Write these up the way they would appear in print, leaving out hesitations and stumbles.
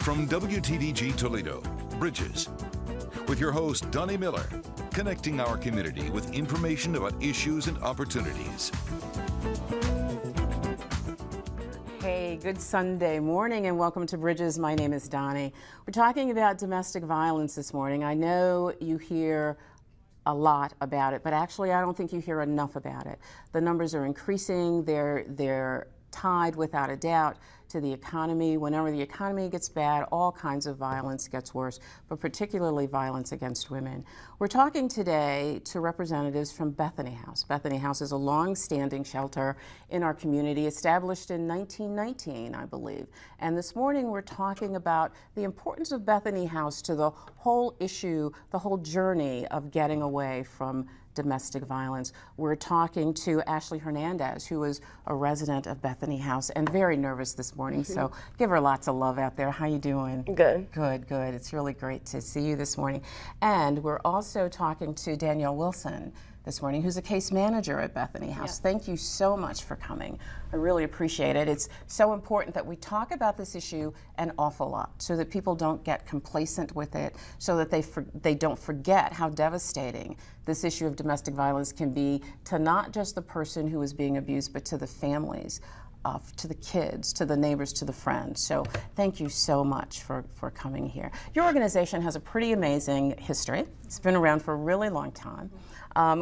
From WTDG Toledo, Bridges, with your host, Doni Miller, connecting our community with information about issues and opportunities. Hey, good Sunday morning and welcome to Bridges. My name is Doni. We're talking about domestic violence this morning. I know you hear a lot about it, but actually I don't think you hear enough about it. The numbers are increasing. They're tied without a doubt to the economy. Whenever the economy gets bad, all kinds of violence gets worse, but particularly violence against women. We're talking today to representatives from Bethany House. Bethany House is a long-standing shelter in our community, established in 1919, I believe. And this morning we're talking about the importance of Bethany House to the whole issue, the whole journey of getting away from domestic violence. We're talking to Ashley Hernandez, who is a resident of Bethany House and very nervous this morning, so give her lots of love out there. How you doing? Good. Good, good. It's really great to see you this morning. And we're also talking to Danielle Wilson this morning, who's a case manager at Bethany House. Yeah. Thank you so much for coming. I really appreciate it. It's so important that we talk about this issue an awful lot so that people don't get complacent with it, so that they don't forget how devastating this issue of domestic violence can be to not just the person who is being abused, but to the families, to the kids, to the neighbors, to the friends. So thank you so much for coming here. Your organization has a pretty amazing history. It's been around for a really long time.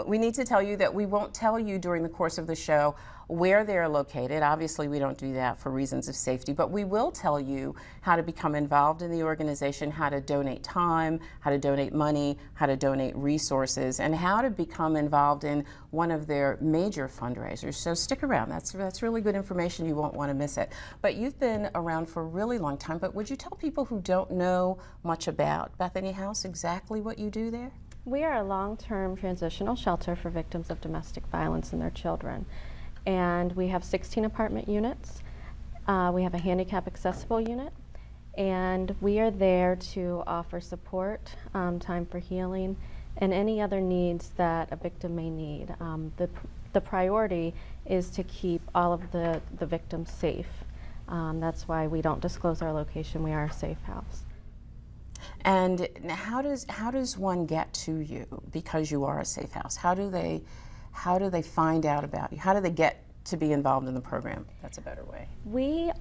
We need to tell you that we won't tell you during the course of the show where they're located. Obviously, we don't do that for reasons of safety, but we will tell you how to become involved in the organization, how to donate time, how to donate money, how to donate resources, and how to become involved in one of their major fundraisers. So stick around. That's really good information. You won't want to miss it. But you've been around for a really long time, but would you tell people who don't know much about Bethany House exactly what you do there? We are a long-term transitional shelter for victims of domestic violence and their children. And we have 16 apartment units. We have a handicap accessible unit. And we are there to offer support, time for healing, and any other needs that a victim may need. The priority is to keep all of the victims safe. That's why we don't disclose our location. We are a safe house. And how does one get to you because you are a safe house? How do they find out about you? How do they get to be involved in the program? That's a better way. We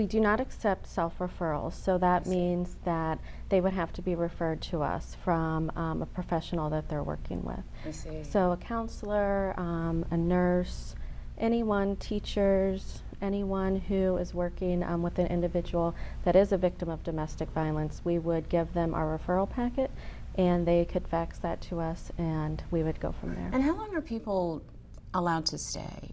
do not accept self-referrals, so that means that they would have to be referred to us from a professional that they're working with. I see. So a counselor, a nurse, anyone, teachers, anyone who is working with an individual that is a victim of domestic violence, we would give them our referral packet and they could fax that to us and we would go from there. And how long are people allowed to stay?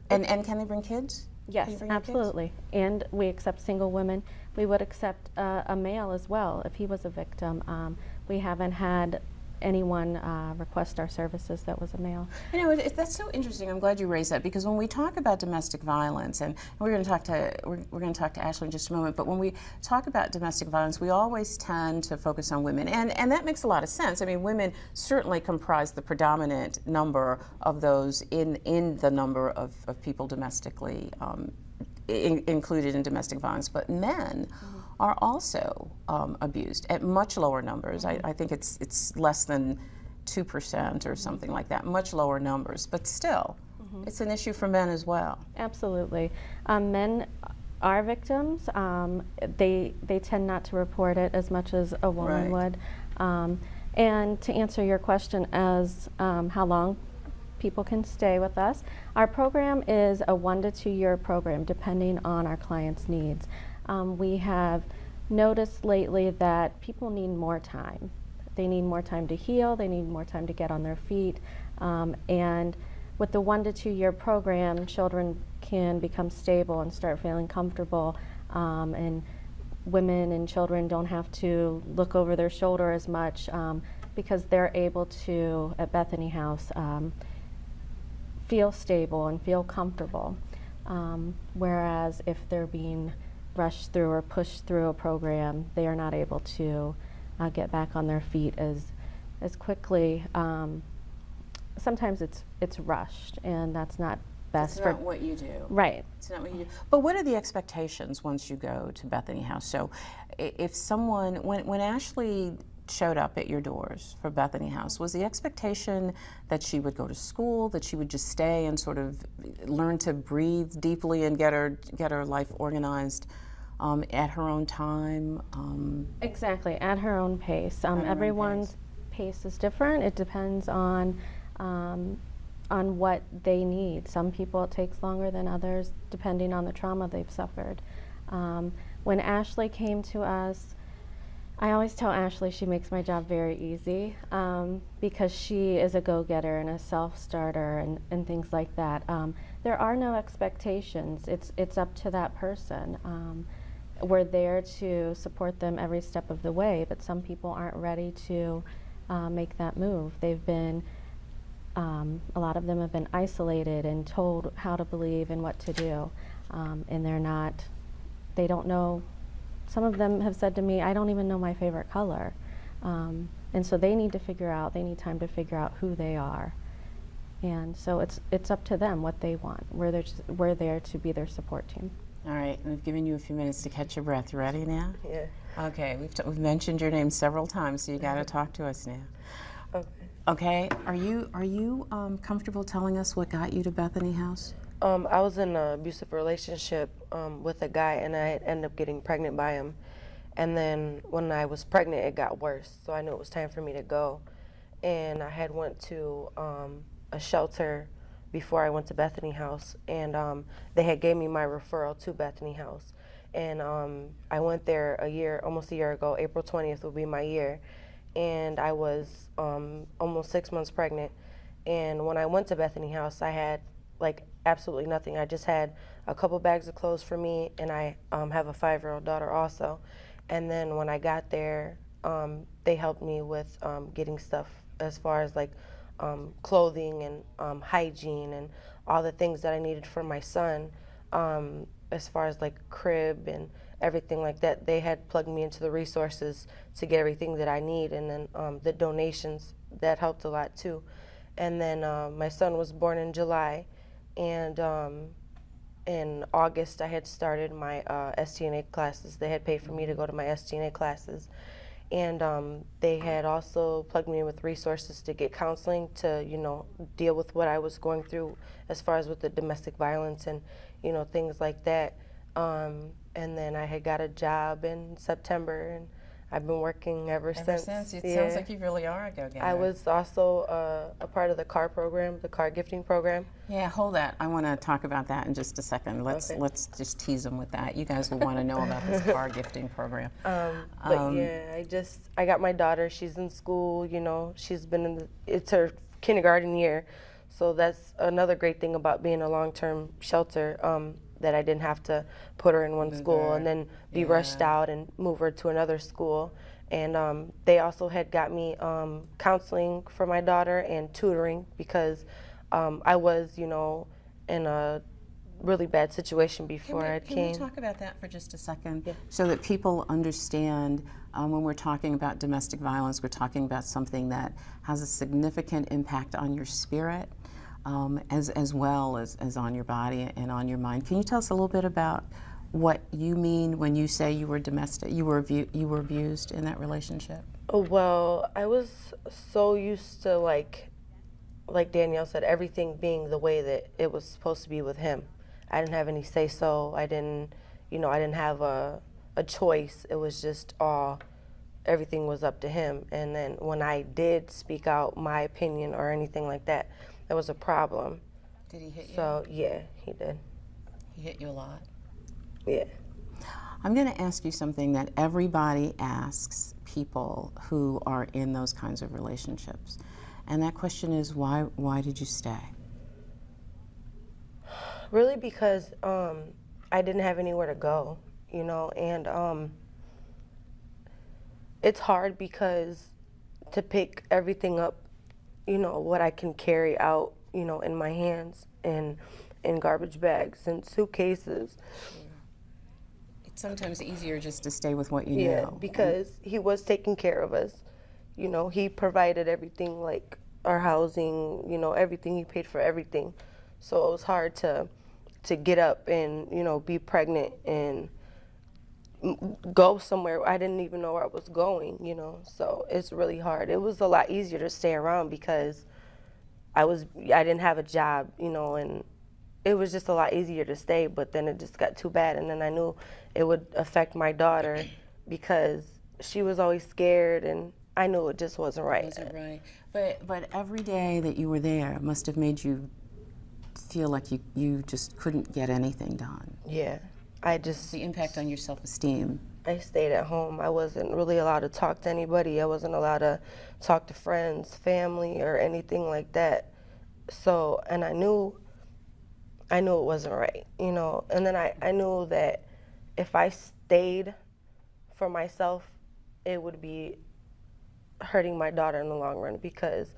And can they bring kids? Yes, absolutely. And we accept single women. We would accept a male as well if he was a victim. We haven't had anyone request our services that was a male. You know, that's so interesting. I'm glad you raised that, because when we talk about domestic violence, and we're going to talk to Ashley in just a moment, but when we talk about domestic violence, we always tend to focus on women, and that makes a lot of sense. I mean, women certainly comprise the predominant number of those in the number of people domestically included in domestic violence, but men are also abused at much lower numbers. I think it's less than 2% or something like that, much lower numbers, but still, it's an issue for men as well. Absolutely. Men are victims. They tend not to report it as much as a woman would. And to answer your question as how long people can stay with us, our program is a 1 to 2 year program depending on our clients' needs. We have noticed lately that people need more time. They need more time to heal, they need more time to get on their feet, and with the 1 to 2 year program, children can become stable and start feeling comfortable, and women and children don't have to look over their shoulder as much because they're able to, at Bethany House, feel stable and feel comfortable, whereas if they're being rushed through or pushed through a program, they are not able to get back on their feet as quickly. Sometimes it's rushed, and that's not best It's for not what you do. right. It's not what you do. But what are the expectations once you go to Bethany House? So if someone, when Ashley showed up at your doors for Bethany House, was the expectation that she would go to school, that she would just stay and sort of learn to breathe deeply and get her life organized at her own time? Exactly, at her own pace. Everyone's pace is different. It depends on what they need. Some people it takes longer than others, depending on the trauma they've suffered. When Ashley came to us, I always tell Ashley she makes my job very easy because she is a go-getter and a self-starter and things like that. There are no expectations. It's up to that person. We're there to support them every step of the way, but some people aren't ready to make that move. They've been, a lot of them have been isolated and told how to believe and what to do, and they don't know. Some of them have said to me, I don't even know my favorite color. And so they need time to figure out who they are. And so it's up to them what they want. We're there to be their support team. All right, we've given you a few minutes to catch your breath. You ready now? Yeah. Okay, we've mentioned your name several times, so you got to talk to us now. Okay. Okay, are you comfortable telling us what got you to Bethany House? I was in an abusive relationship with a guy, and I ended up getting pregnant by him. And then when I was pregnant, it got worse, so I knew it was time for me to go. And I had went to a shelter before I went to Bethany House, and they had gave me my referral to Bethany House. And I went there almost a year ago. April 20th will be my year. And I was almost 6 months pregnant. And when I went to Bethany House, I had absolutely nothing. I just had a couple bags of clothes for me, and I have a 5-year-old daughter also. And then when I got there, they helped me with getting stuff as far as clothing and hygiene and all the things that I needed for my son, as far as crib and everything like that. They had plugged me into the resources to get everything that I need, and then the donations, that helped a lot too. And then my son was born in July, and in August I had started my STNA classes. They had paid for me to go to my STNA classes. And they had also plugged me in with resources to get counseling to, deal with what I was going through as far as with the domestic violence and, things like that. And then I had got a job in September, and I've been working ever since. It sounds like you really are a go-getter. I was also a part of the car program, the car gifting program. Yeah, hold that. I want to talk about that in just a second. Let's just tease them with that. You guys will want to know about this car gifting program. But yeah, I got my daughter. She's in school. She's been it's her kindergarten year, so that's another great thing about being a long-term shelter. That I didn't have to put her in one school and then be rushed out and move her to another school. And they also had got me counseling for my daughter and tutoring because I was, in a really bad situation before I came. Can we talk about that for just a second? Yeah. So that people understand when we're talking about domestic violence, we're talking about something that has a significant impact on your spirit. As well as on your body and on your mind. Can you tell us a little bit about what you mean when you say you were abused in that relationship? Oh, well, I was so used to like Danielle said, everything being the way that it was supposed to be with him. I didn't have any say-so. I didn't have a choice. It was just everything was up to him. And then when I did speak out my opinion or anything like that, there was a problem. Did he hit you? So, yeah, he did. He hit you a lot? Yeah. I'm going to ask you something that everybody asks people who are in those kinds of relationships. And that question is, why did you stay? Really because I didn't have anywhere to go, and it's hard because to pick everything up, what I can carry out, in my hands and in garbage bags and suitcases. It's sometimes easier just to stay with what you know. know. Because he was taking care of us. He provided everything, like our housing, everything. He paid for everything. So it was hard to get up and, you know, be pregnant and go somewhere. I didn't even know where I was going, you know. So it's really hard. It was a lot easier to stay around because I didn't have a job, you know, and it was just a lot easier to stay, but then it just got too bad. And then I knew it would affect my daughter because she was always scared, and I knew it just wasn't right. Wasn't right. But every day that you were there must have made you feel like you just couldn't get anything done. Yeah. The impact on your self-esteem. I stayed at home. I wasn't really allowed to talk to anybody. I wasn't allowed to talk to friends, family, or anything like that. So, and I knew it wasn't right, you know. And then I knew that if I stayed for myself, it would be hurting my daughter in the long run, because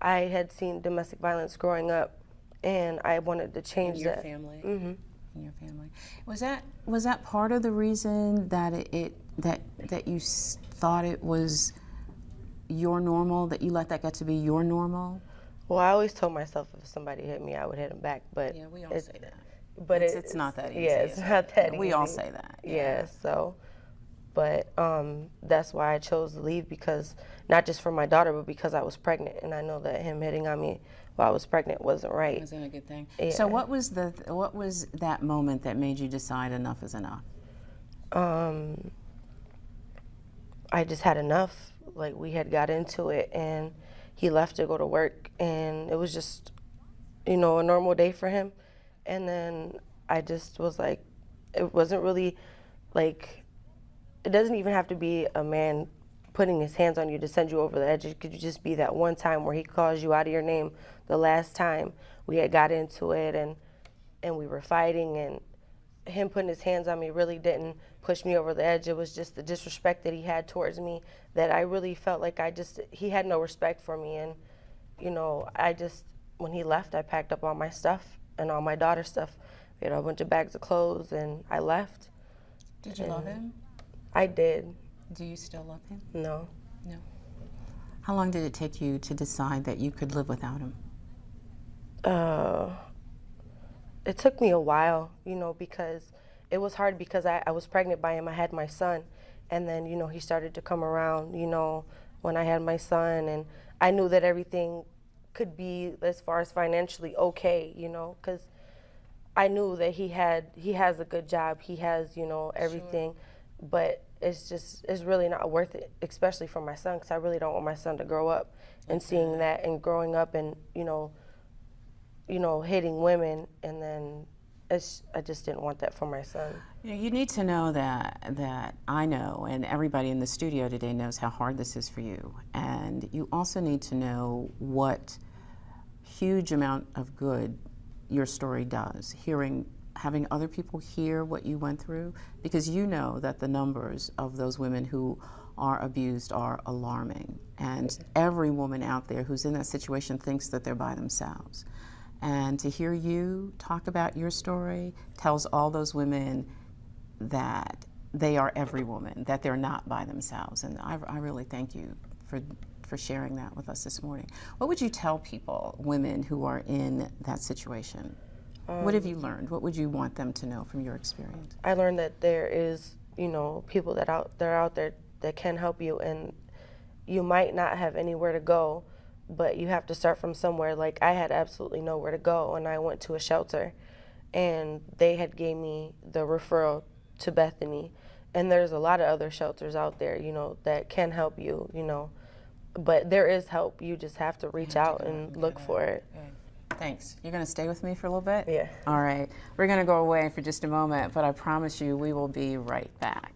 I had seen domestic violence growing up, and I wanted to change that. In your family? Mm-hmm. In your family. Was that part of the reason that that you thought it was your normal, that you let that get to be your normal? Well, I always told myself if somebody hit me, I would hit them back, but yeah, we all say that. But it's not that easy. Yeah, it's not that easy. We all say that. Yeah. So, but that's why I chose to leave, because not just for my daughter, but because I was pregnant, and I know that him hitting on me while I was pregnant wasn't right. Wasn't a good thing. Yeah. So what was that moment that made you decide enough is enough? I just had enough. Like, we had got into it, and he left to go to work, and it was just, you know, a normal day for him. And then I just was like, it wasn't really like, it doesn't even have to be a man putting his hands on you to send you over the edge. It could just be that one time where he calls you out of your name. The last time we had got into it, and we were fighting, and him putting his hands on me really didn't push me over the edge. It was just the disrespect that he had towards me, that I really felt like he had no respect for me. And, you know, when he left, I packed up all my stuff and all my daughter's stuff. We had a bunch of bags of clothes, and I left. Did you love him? I did. Do you still love him? No. No. How long did it take you to decide that you could live without him? It took me a while, you know, because it was hard, because I was pregnant by him. I had my son, and then, you know, he started to come around, you know, when I had my son, and I knew that everything could be, as far as financially, okay, you know, because I knew that he has a good job, he has, you know, everything, sure. But it's really not worth it, especially for my son, because I really don't want my son to grow up and seeing that, and growing up and, you know, hitting women, and then I just didn't want that for my son. You know, you need to know that I know, and everybody in the studio today knows how hard this is for you. And you also need to know what huge amount of good your story does, having other people hear what you went through, because you know that the numbers of those women who are abused are alarming. And every woman out there who's in that situation thinks that they're by themselves. And to hear you talk about your story tells all those women that they are every woman, that they're not by themselves. And I really thank you for sharing that with us this morning. What would you tell people, women who are in that situation? What have you learned? What would you want them to know from your experience? I learned that there is, you know, people that are out there that can help you, and you might not have anywhere to go, but you have to start from somewhere. Like, I had absolutely nowhere to go, and I went to a shelter, and they had gave me the referral to Bethany, and there's a lot of other shelters out there, you know, that can help you, you know, but there is help. You just have to reach out and look for it. Okay. Thanks. You're going to stay with me for a little bit? Yeah. All right. We're going to go away for just a moment, but I promise you we will be right back.